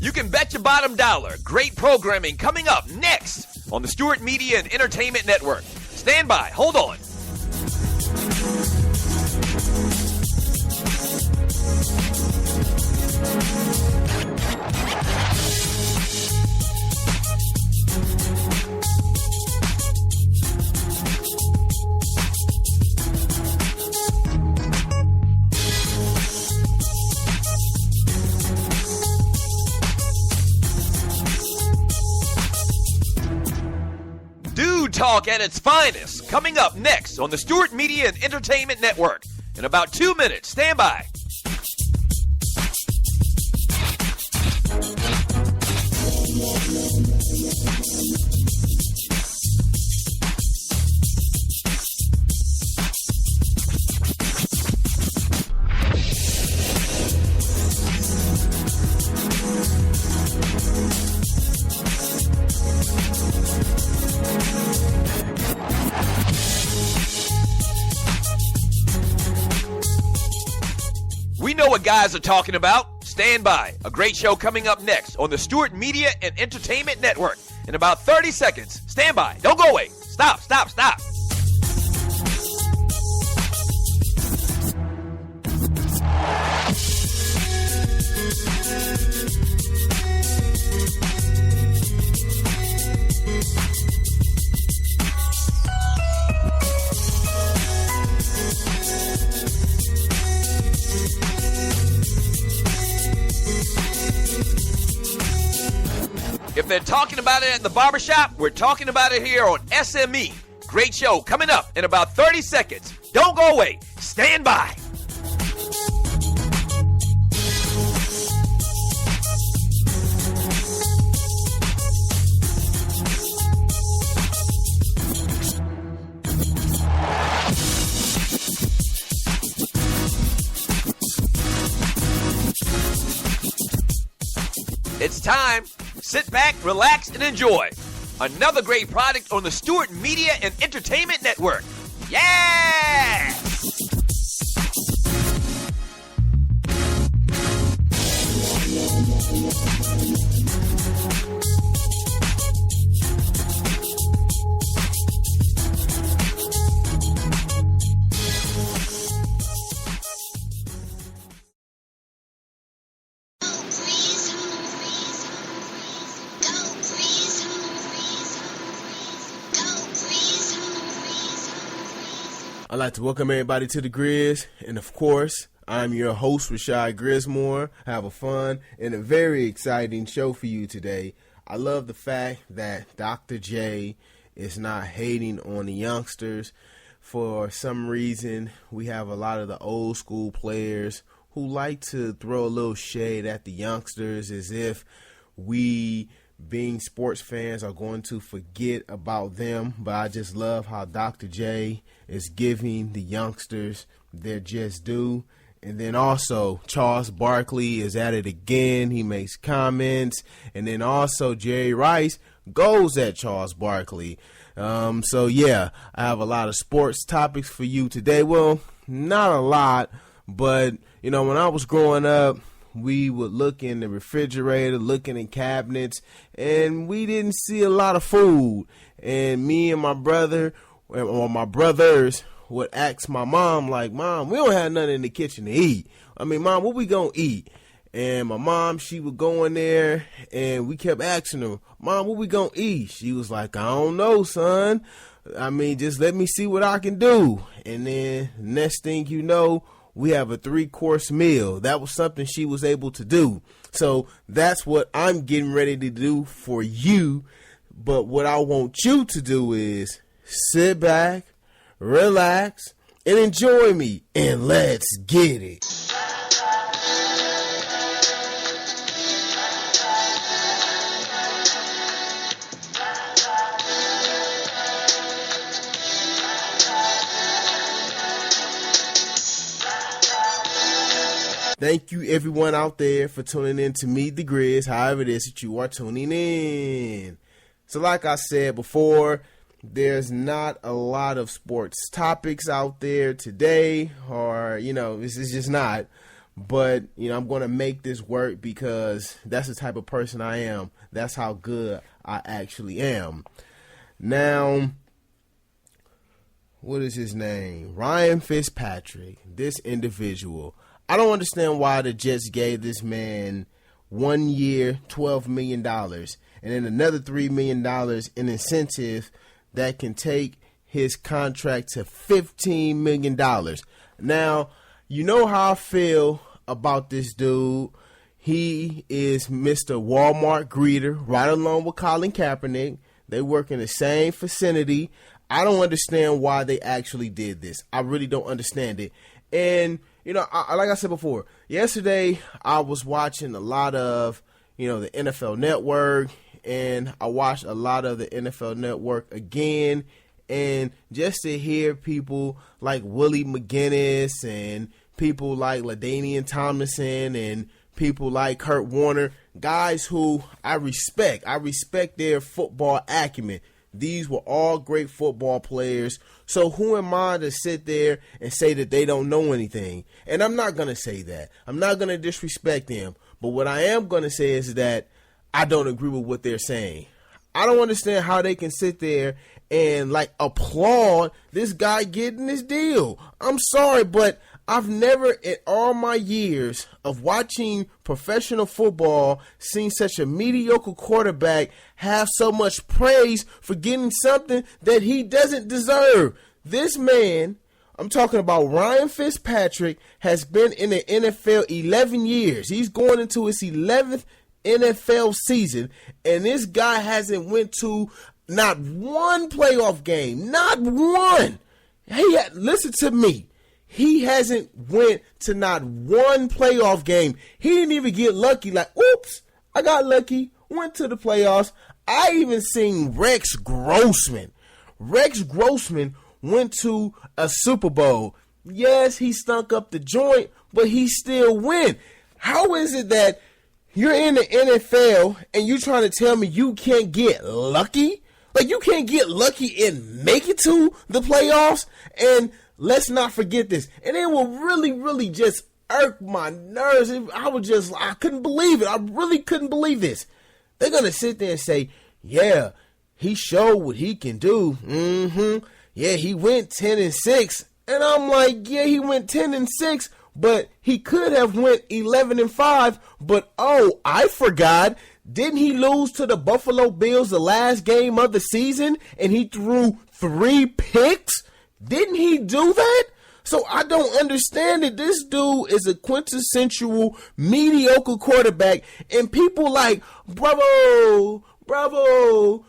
You can bet your bottom dollar. Great programming coming up next on the Stewart Media and Entertainment Network. Stand by. Hold on. Talk at its finest, coming up next on the Stewart Media and Entertainment Network. In about 2 minutes, stand by. We know what guys are talking about. Stand by. A great show coming up next on the Stewart Media and Entertainment Network. In about 30 seconds. Stand by. Don't go away. Stop. If they're talking about it at the barbershop, we're talking about it here on SME. Great show coming up in about 30 seconds. Don't go away. Stand by. It's time. Sit back, relax, and enjoy. Another great product on the Stewart Media and Entertainment Network. Yeah! I'd like to welcome everybody to the Grizz, and of course, I'm your host, Rashad Grismore. Have a fun and a very exciting show for you today. I love the fact that Dr. J is not hating on the youngsters. For some reason, we have a lot of the old school players who like to throw a little shade at the youngsters as if we, being sports fans, are going to forget about them. But I just love how Dr. J is giving the youngsters their just due. And then also Charles Barkley is at it again. He makes comments. And then also Jerry Rice goes at Charles Barkley. So yeah, I have a lot of sports topics for you today. Well, not a lot, but you know, when I was growing up, we would look in the refrigerator, looking in cabinets, and we didn't see a lot of food. And me and my brother, or my brothers, would ask my mom, like, Mom, we don't have nothing in the kitchen to eat. I mean, Mom, what we gonna eat? And my mom, she would go in there, and we kept asking her, Mom, what we gonna eat? She was like, I don't know, son. I mean, just let me see what I can do. And then next thing you know, we have a 3-course meal. That was something she was able to do. So that's what I'm getting ready to do for you. But what I want you to do is sit back, relax, and enjoy me. And let's get it. Thank you, everyone out there, for tuning in to Meet the Grizz, however it is that you are tuning in. So like I said before, there's not a lot of sports topics out there today, or, you know, this is just not. But, I'm going to make this work because that's the type of person I am. That's how good I actually am. Now, what is his name? Ryan Fitzpatrick, this individual. I don't understand why the Jets gave this man 1 year, $12 million, and then another $3 million in incentive that can take his contract to $15 million. Now, you know how I feel about this dude. He is Mr. Walmart greeter, right along with Colin Kaepernick. They work in the same vicinity. I don't understand why they actually did this. I really don't understand it. And, like I said before, yesterday I was watching a lot of, the NFL Network, and I watched a lot of the NFL Network again. And just to hear people like Willie McGinnis and people like LaDainian Tomlinson and people like Kurt Warner, guys who I respect. I respect their football acumen. These were all great football players. So who am I to sit there and say that they don't know anything? And I'm not going to say that. I'm not going to disrespect them. But what I am going to say is that I don't agree with what they're saying. I don't understand how they can sit there and applaud this guy getting this deal. I'm sorry, but I've never in all my years of watching professional football seen such a mediocre quarterback have so much praise for getting something that he doesn't deserve. This man, I'm talking about Ryan Fitzpatrick, has been in the NFL 11 years. He's going into his 11th NFL season, and this guy hasn't went to not one playoff game. Not one. Listen to me. He hasn't went to not one playoff game. He didn't even get lucky. Oops, I got lucky. Went to the playoffs. I even seen Rex Grossman. Rex Grossman went to a Super Bowl. Yes, he stunk up the joint, but he still win. How is it that you're in the NFL and you're trying to tell me you can't get lucky? You can't get lucky and make it to the playoffs? And let's not forget this. And it will really, really just irk my nerves. I couldn't believe it. I really couldn't believe this. They're going to sit there and say, yeah, he showed what he can do. Yeah, he went 10-6. And I'm like, yeah, he went 10-6, but he could have went 11-5. But, oh, I forgot. Didn't he lose to the Buffalo Bills the last game of the season? And he threw 3 picks? Didn't he do that? So I don't understand it. This dude is a quintessential mediocre quarterback. And people like, bravo,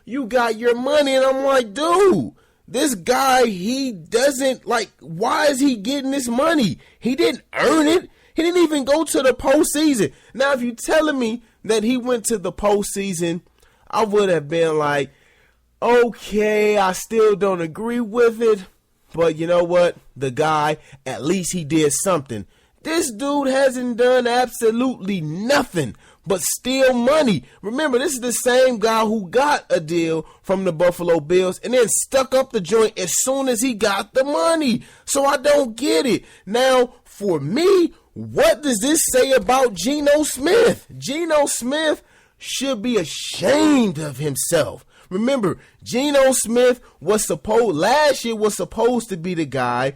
you got your money. And I'm like, dude, this guy, he doesn't, why is he getting this money? He didn't earn it. He didn't even go to the postseason. Now, if you're telling me that he went to the postseason, I would have been like, okay, I still don't agree with it. But you know what? The guy, at least he did something. This dude hasn't done absolutely nothing but steal money. Remember, this is the same guy who got a deal from the Buffalo Bills and then stuck up the joint as soon as he got the money. So I don't get it. Now, for me, what does this say about Geno Smith? Geno Smith should be ashamed of himself. Remember, Geno Smith last year was supposed to be the guy,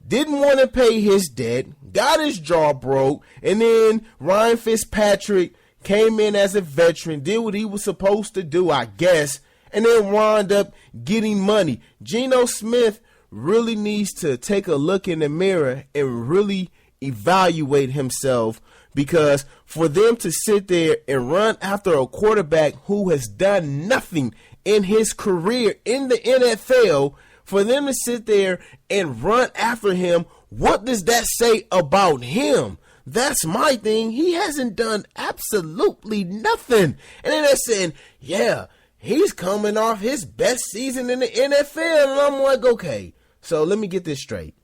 didn't want to pay his debt, got his jaw broke, and then Ryan Fitzpatrick came in as a veteran, did what he was supposed to do, I guess, and then wound up getting money. Geno Smith really needs to take a look in the mirror and really evaluate himself, because for them to sit there and run after a quarterback who has done nothing in his career in the NFL, for them to sit there and run after him, what does that say about him? That's my thing. He hasn't done absolutely nothing. And then they're saying, yeah, he's coming off his best season in the NFL. And I'm like, okay, so let me get this straight.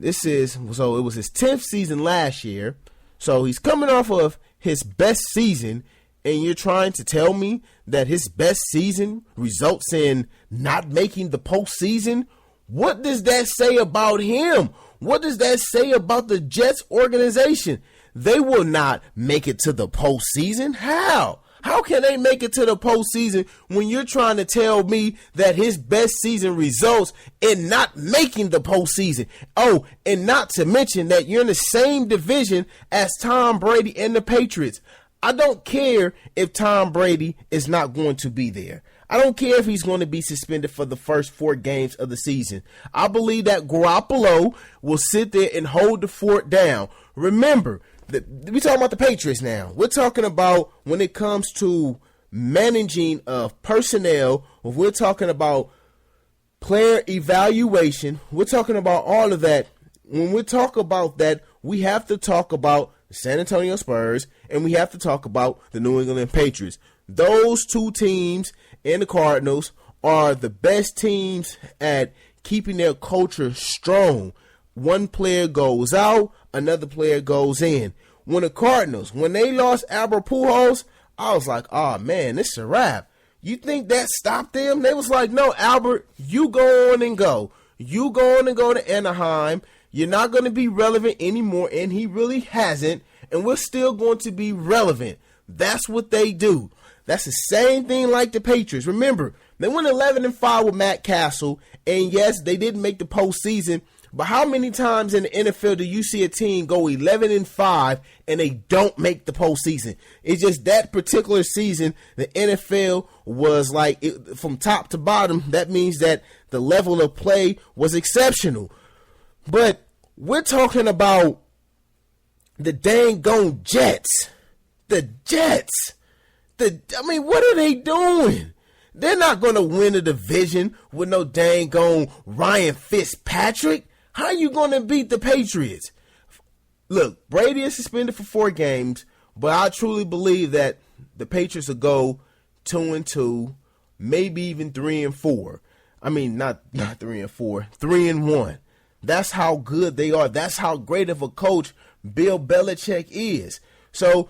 It was his 10th season last year. So he's coming off of his best season, and you're trying to tell me that his best season results in not making the postseason? What does that say about him? What does that say about the Jets organization? They will not make it to the postseason. How? How can they make it to the postseason when you're trying to tell me that his best season results in not making the postseason? Oh, and not to mention that you're in the same division as Tom Brady and the Patriots. I don't care if Tom Brady is not going to be there. I don't care if he's going to be suspended for the first 4 games of the season. I believe that Garoppolo will sit there and hold the fort down. Remember, we're talking about the Patriots now. We're talking about when it comes to managing of personnel, we're talking about player evaluation, we're talking about all of that. When we talk about that, we have to talk about the San Antonio Spurs and we have to talk about the New England Patriots. Those 2 teams and the Cardinals are the best teams at keeping their culture strong. One player goes out, another player goes in. When the Cardinals, when they lost Albert Pujols, I was like, oh man, this is a wrap. You think that stopped them? They was like, no, Albert, you go on and go. You go on and go to Anaheim. You're not going to be relevant anymore, and he really hasn't, and we're still going to be relevant. That's what they do. That's the same thing like the Patriots. Remember, they went 11-5 with Matt Castle, and yes, they didn't make the postseason. But how many times in the NFL do you see a team go 11-5 and they don't make the postseason? It's just that particular season, the NFL was like from top to bottom. That means that the level of play was exceptional. But we're talking about the dang gone Jets. The Jets. What are they doing? They're not going to win a division with no dang gone Ryan Fitzpatrick. How are you going to beat the Patriots? Look, Brady is suspended for 4 games, but I truly believe that the Patriots will go 2-2, maybe even 3-4. I mean, not 3-4, 3-1. That's how good they are. That's how great of a coach Bill Belichick is. So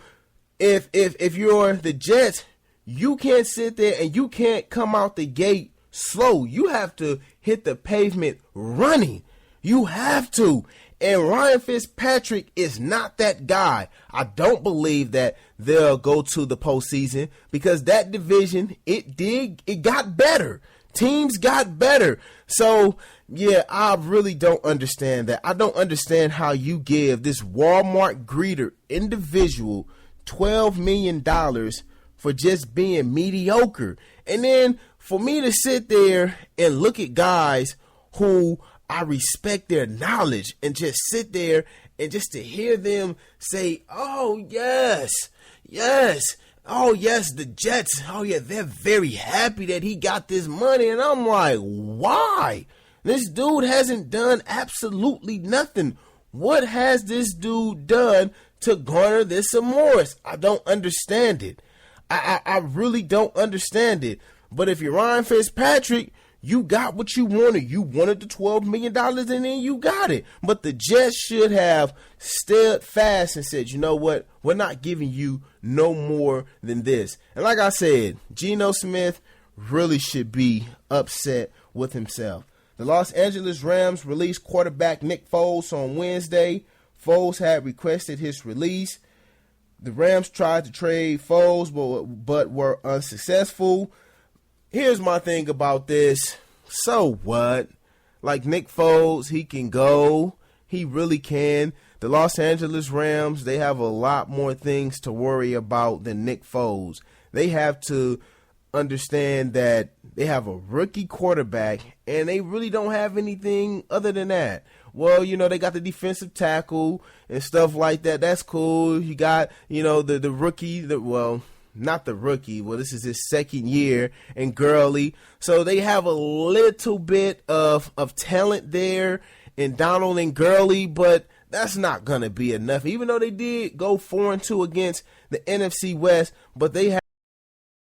if you're the Jets, you can't sit there and you can't come out the gate slow. You have to hit the pavement running. You have to. And Ryan Fitzpatrick is not that guy. I don't believe that they'll go to the postseason because that division, it got better. Teams got better. So, yeah, I really don't understand that. I don't understand how you give this Walmart greeter individual $12 million for just being mediocre. And then for me to sit there and look at guys who I respect their knowledge and just sit there and just to hear them say, oh, yes, oh, yes, the Jets, oh, yeah, they're very happy that he got this money. And I'm like, why? This dude hasn't done absolutely nothing. What has this dude done to garner this amours? I don't understand it. I really don't understand it. But if you're Ryan Fitzpatrick, you got what you wanted. You wanted the $12 million and then you got it. But the Jets should have stood fast and said, you know what? We're not giving you no more than this. And like I said, Geno Smith really should be upset with himself. The Los Angeles Rams released quarterback Nick Foles on Wednesday. Foles had requested his release. The Rams tried to trade Foles but were unsuccessful. Here's my thing about this. So what? Like Nick Foles, he can go. He really can. The Los Angeles Rams, they have a lot more things to worry about than Nick Foles. They have to understand that they have a rookie quarterback and they really don't have anything other than that. Well, you know, they got the defensive tackle and stuff like that. That's cool. You got, you know, the rookie, not the rookie. Well, this is his second year in Gurley. So they have a little bit of talent there in Donald and Gurley, but that's not going to be enough. Even though they did go 4-2 against the NFC West, but they have